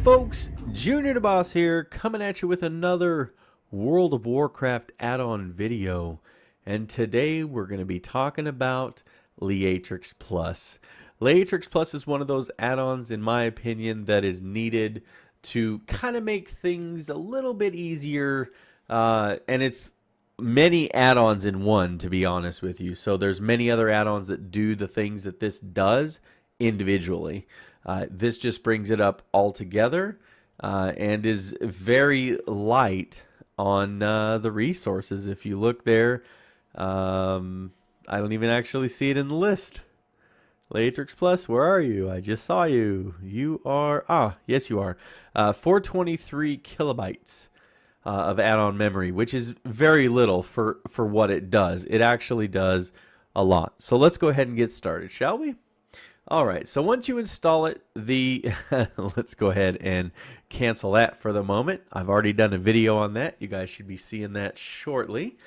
folks, JuniorDeBoss here, coming at you with another World of Warcraft add-on video. And today we're going to be talking about Leatrix Plus. Leatrix Plus is one of those add-ons, in my opinion, that is needed to kind of make things a little bit easier. And it's many add-ons in one, to be honest with you. So there's many other add-ons that do the things that this does individually. This just brings it up all together and is very light on the resources. If you look there, I don't even actually see it in the list. Leatrix Plus, where are you? I just saw you. You are, yes you are. 423 kilobytes of add-on memory, which is very little for what it does. It actually does a lot. So let's go ahead and get started, shall we? All right, so once you install it, let's go ahead and cancel that for the moment. I've already done a video on that. You guys should be seeing that shortly.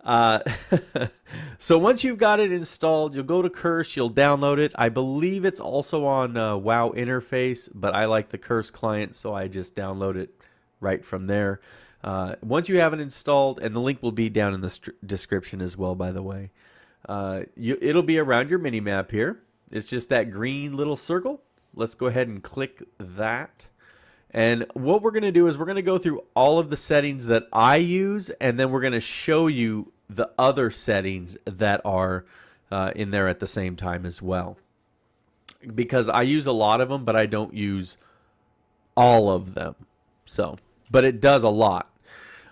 So once you've got it installed, you'll go to Curse, you'll download it. I believe it's also on WoW interface, but I like the Curse client, so I just download it right from there. Once you have it installed, and the link will be down in the description as well, by the way, it'll be around your mini-map here. It's just that green little circle. Let's go ahead and click that. And what we're going to do is we're going to go through all of the settings that I use, and then we're going to show you the other settings that are in there at the same time as well. Because I use a lot of them, but I don't use all of them. But it does a lot.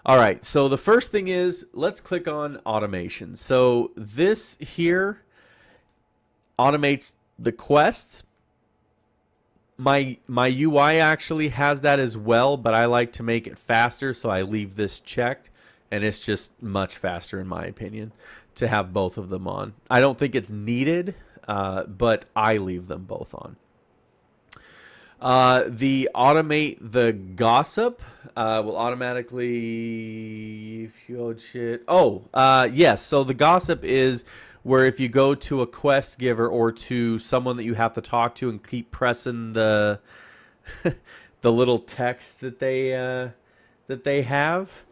All right, so the first thing is, let's click on automation. So this here automates the quests. My UI actually has that as well, but I like to make it faster, so I leave this checked, and it's just much faster in my opinion to have both of them on. I don't think it's needed, but I leave them both on. The automate the gossip will automatically yes, so the gossip is where if you go to a quest giver or to someone that you have to talk to and keep pressing the the little text that they have,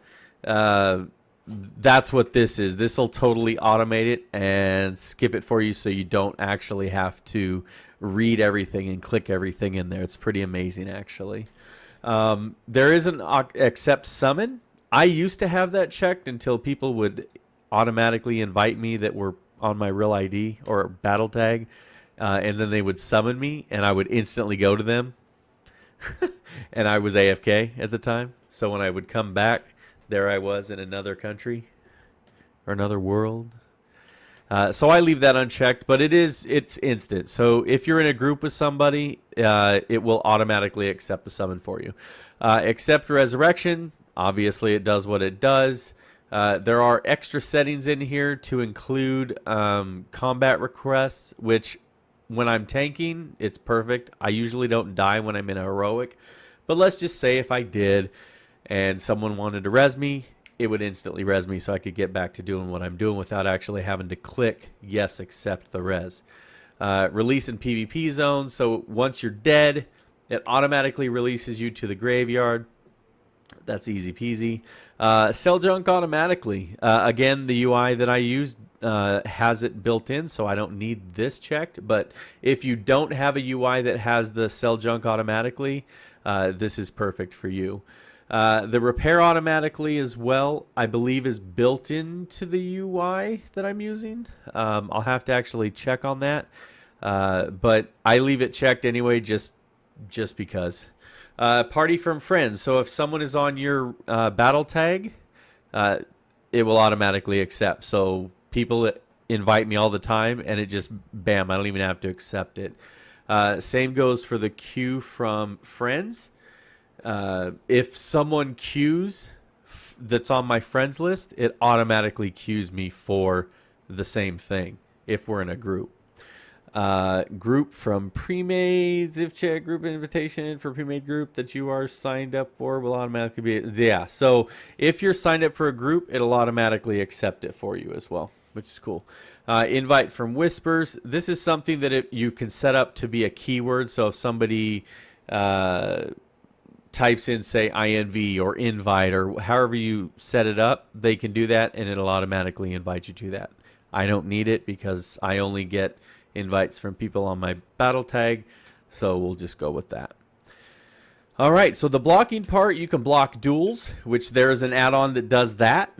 that's what this is. This will totally automate it and skip it for you, so you don't actually have to read everything and click everything in there. It's pretty amazing, actually. There is an accept summon. I used to have that checked until people would automatically invite me that were on my real ID or battle tag, and then they would summon me and I would instantly go to them. And I was AFK at the time, so when I would come back, there I was in another country or another world. So I leave that unchecked, but it's instant. So if you're in a group with somebody, it will automatically accept the summon for you. Accept resurrection, obviously it does what it does. There are extra settings in here to include combat requests, which when I'm tanking, it's perfect. I usually don't die when I'm in a heroic, but let's just say if I did and someone wanted to res me, it would instantly res me so I could get back to doing what I'm doing without actually having to click yes, accept the res. Release in PvP zones, so once you're dead, it automatically releases you to the graveyard. That's easy peasy. Sell junk automatically. Again, the UI that I use has it built in, so I don't need this checked. But if you don't have a UI that has the sell junk automatically, this is perfect for you. The repair automatically as well, I believe, is built into the UI that I'm using. I'll have to actually check on that, but I leave it checked anyway, just because. Party from friends. So if someone is on your battle tag, it will automatically accept. So people invite me all the time, and it just, bam, I don't even have to accept it. Same goes for the queue from friends. If someone queues that's on my friends list, it automatically queues me for the same thing if we're in a group. Group from pre-mades, if check group invitation for pre-made group that you are signed up for will automatically be, yeah, so if you're signed up for a group, it'll automatically accept it for you as well, which is cool. Invite from whispers, this is something that you can set up to be a keyword, so if somebody types in, say, INV or invite or however you set it up, they can do that and it'll automatically invite you to that. I don't need it because I only get invites from people on my battle tag, so we'll just go with that. All right, so the blocking part, you can block duels, which there is an add-on that does that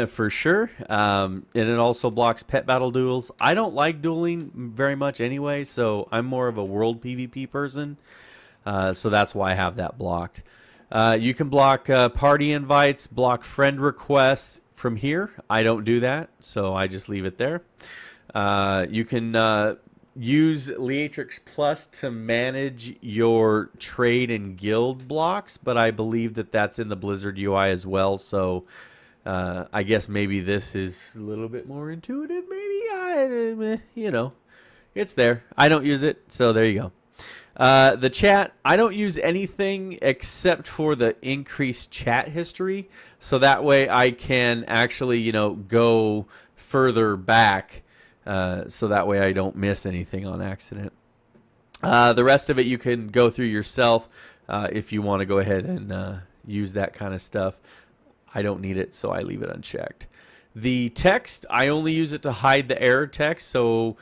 for sure. And it also blocks pet battle duels. I don't like dueling very much anyway, so I'm more of a world PvP person. So that's why I have that blocked. You can block party invites, block friend requests from here. I don't do that, so I just leave it there. You can use Leatrix Plus to manage your trade and guild blocks, but I believe that that's in the Blizzard UI as well. So I guess maybe this is a little bit more intuitive. Maybe you know, it's there. I don't use it, so there you go. The chat, I don't use anything except for the increased chat history, so that way I can actually, you know, go further back. So that way I don't miss anything on accident. The rest of it you can go through yourself if you want to go ahead and use that kind of stuff. I don't need it, so I leave it unchecked. The text, I only use it to hide the error text. So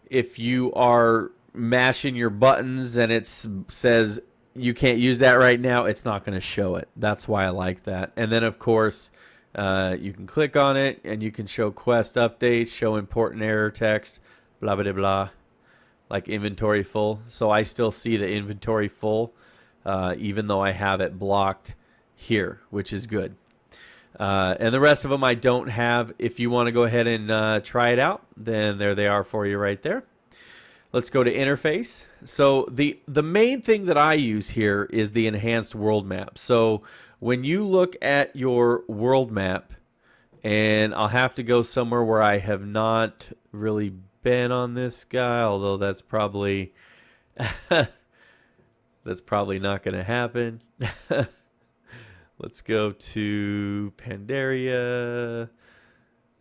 if you are mashing your buttons and it says you can't use that right now, it's not going to show it. That's why I like that. And then, of course, you can click on it and you can show quest updates, show important error text, blah, blah, blah, like inventory full. So I still see the inventory full, even though I have it blocked here, which is good. And the rest of them I don't have. If you want to go ahead and try it out, then there they are for you right there. Let's go to interface. So the main thing that I use here is the enhanced world map. So when you look at your world map, and I'll have to go somewhere where I have not really been on this guy, although that's probably that's probably not going to happen. Let's go to Pandaria.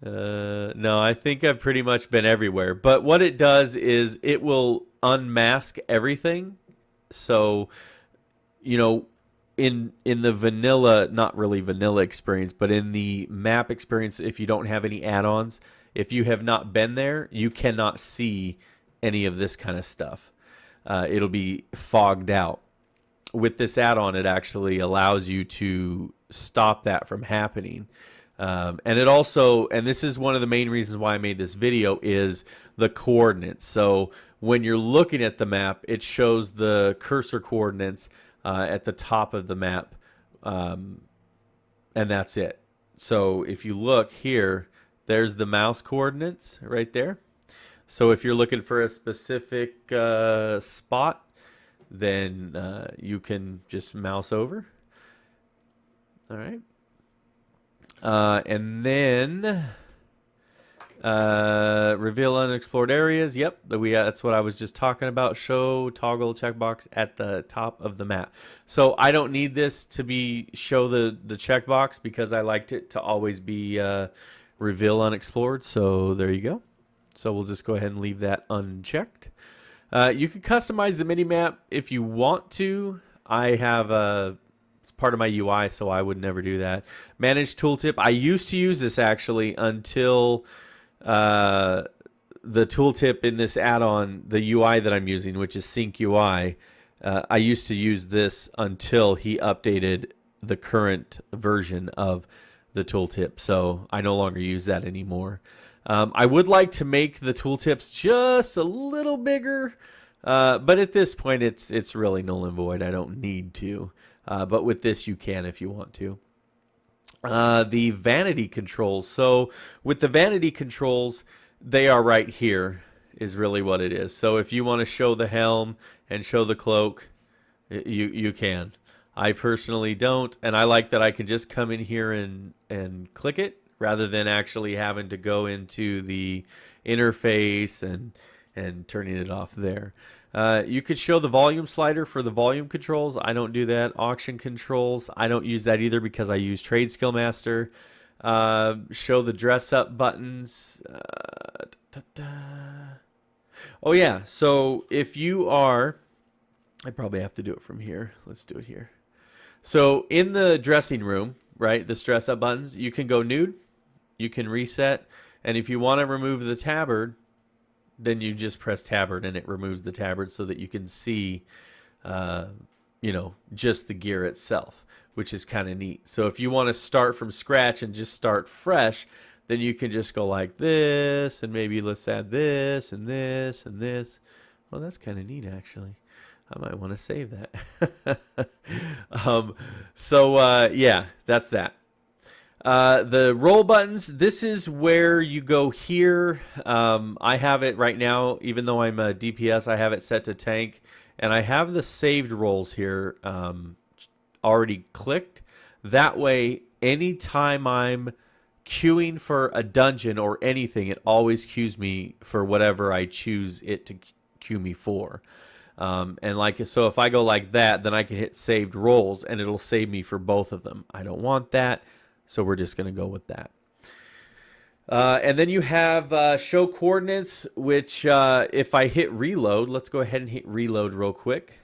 No, I think I've pretty much been everywhere. But what it does is it will unmask everything. So, you know, in the vanilla, not really vanilla experience, but in the map experience, if you don't have any add-ons, if you have not been there, you cannot see any of this kind of stuff. It'll be fogged out. With this add-on, it actually allows you to stop that from happening. And it also, and this is one of the main reasons why I made this video, is the coordinates. So when you're looking at the map, it shows the cursor coordinates at the top of the map, and that's it. So if you look here, there's the mouse coordinates right there. So if you're looking for a specific spot, then you can just mouse over. All right. And then reveal unexplored areas. Yep, that's what I was just talking about. Show toggle checkbox at the top of the map. So I don't need this to show the checkbox because I liked it to always be reveal unexplored. So there you go. So we'll just go ahead and leave that unchecked. You can customize the mini map if you want to. I have it's part of my UI, so I would never do that. Manage tooltip. I used to use this actually until the tooltip in this add-on, the UI that I'm using, which is Sync UI. I used to use this until he updated the current version of the tooltip, so I no longer use that anymore. I would like to make the tooltips just a little bigger, but at this point it's really null and void. I don't need to. But with this, you can if you want to. The vanity controls. So with the vanity controls, they are right here is really what it is. So if you want to show the helm and show the cloak, you can. I personally don't, and I like that I can just come in here and click it rather than actually having to go into the interface and turning it off there. You could show the volume slider for the volume controls. I don't do that. Auction controls, I don't use that either because I use Trade Skill Master. Show the dress up buttons. Oh yeah, so if you are, I probably have to do it from here. Let's do it here. So in the dressing room, right, the stress up buttons, you can go nude, you can reset, and if you want to remove the tabard, then you just press tabard and it removes the tabard so that you can see, just the gear itself, which is kind of neat. So if you want to start from scratch and just start fresh, then you can just go like this, and maybe let's add this and this and this. Well, that's kind of neat, actually. I might want to save that. Yeah, that's that. The roll buttons, this is where you go here. I have it right now, even though I'm a DPS, I have it set to tank. And I have the saved rolls here already clicked. That way, anytime I'm queuing for a dungeon or anything, it always queues me for whatever I choose it to queue me for. So if I go like that, then I can hit saved rolls and it'll save me for both of them. I don't want that, so we're just going to go with that. And then you have show coordinates, which if I hit reload, let's go ahead and hit reload real quick.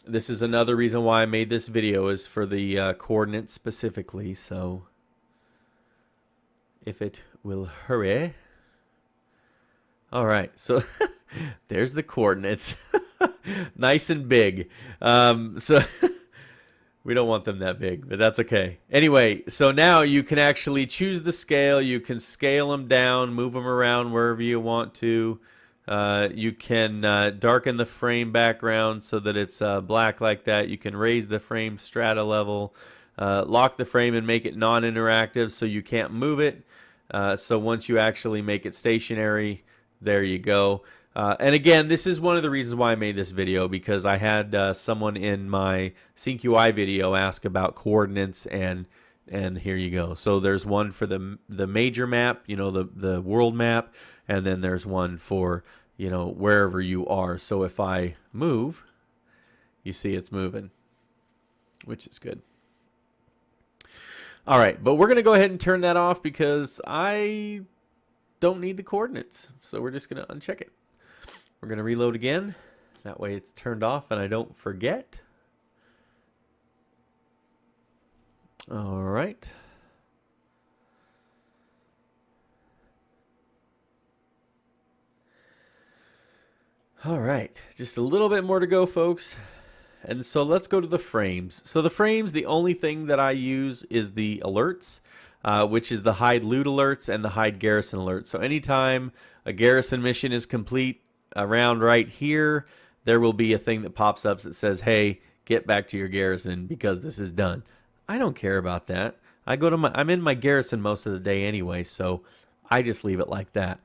This is another reason why I made this video, is for the coordinates specifically. So if it will hurry. All right, so there's the coordinates. Nice and big. So we don't want them that big, but that's okay. Anyway, so now you can actually choose the scale. You can scale them down, move them around wherever you want to. You can darken the frame background so that it's black like that. You can raise the frame strata level, lock the frame and make it non-interactive so you can't move it. So once you actually make it stationary, there you go. And again, this is one of the reasons why I made this video, because I had someone in my Sync UI video ask about coordinates, and here you go. So there's one for the major map, the world map, and then there's one for, wherever you are. So if I move, you see it's moving, which is good. All right, but we're going to go ahead and turn that off because I don't need the coordinates. So we're just going to uncheck it. We're going to reload again. That way it's turned off and I don't forget. All right. All right. Just a little bit more to go, folks. And so let's go to the frames. So the frames, the only thing that I use is the alerts, which is the hide loot alerts and the hide garrison alerts. So anytime a garrison mission is complete, around right here, there will be a thing that pops up that says, hey, get back to your garrison because this is done. I don't care about that. I'm in my garrison most of the day anyway, so I just leave it like that.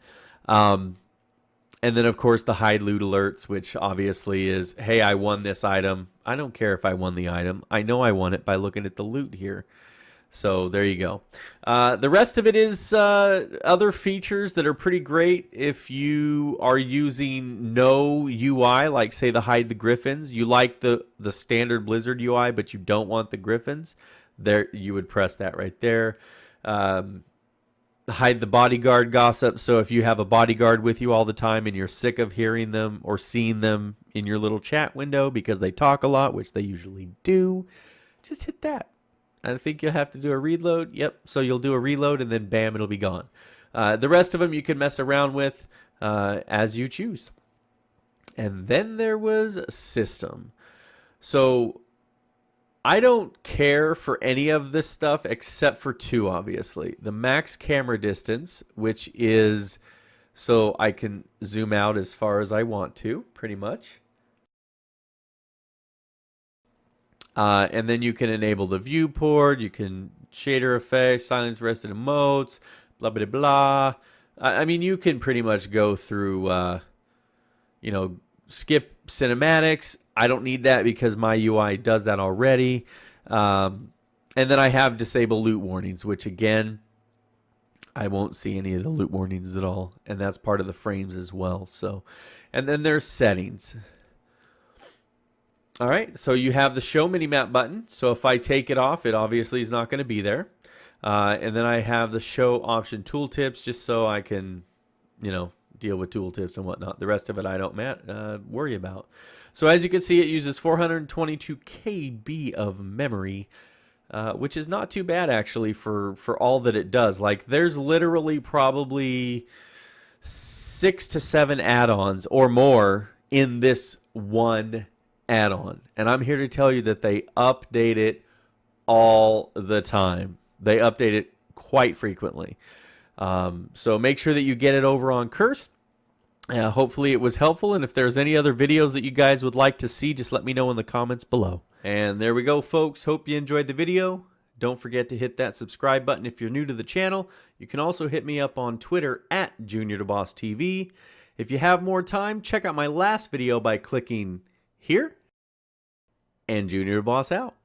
And then, of course, the hide loot alerts, which obviously is, hey, I won this item. I don't care if I won the item. I know I won it by looking at the loot here. So there you go. The rest of it is other features that are pretty great. If you are using no UI, like say the hide the griffins, you like the standard Blizzard UI, but you don't want the griffins, there you would press that right there. Hide the bodyguard gossip. So if you have a bodyguard with you all the time and you're sick of hearing them or seeing them in your little chat window because they talk a lot, which they usually do, just hit that. I think you'll have to do a reload. Yep, so you'll do a reload and then bam, it'll be gone. The rest of them you can mess around with as you choose. And then there was system. So I don't care for any of this stuff except for two, obviously. The max camera distance, which is so I can zoom out as far as I want to, pretty much. And then you can enable the viewport, you can shader effects, silence rested emotes, blah, blah, blah. I mean, you can pretty much go through, skip cinematics. I don't need that because my UI does that already. And then I have disable loot warnings, which again, I won't see any of the loot warnings at all. And that's part of the frames as well. So, and then there's settings. All right, so you have the show minimap button. So if I take it off, it obviously is not going to be there. And then I have the show option tooltips just so I can, deal with tooltips and whatnot. The rest of it I don't worry about. So as you can see, it uses 422 KB of memory, which is not too bad actually for all that it does. Like, there's literally probably 6 to 7 add-ons or more in this one add-on, and I'm here to tell you that they update it all the time. They update it quite frequently. So make sure that you get it over on Curse. Hopefully it was helpful, and if there's any other videos that you guys would like to see, just let me know in the comments below. And there we go, folks. Hope you enjoyed the video. Don't forget to hit that subscribe button if you're new to the channel. You can also hit me up on Twitter at JuniorDeBoss TV. If you have more time, check out my last video by clicking here. And JuniorDeBoss out.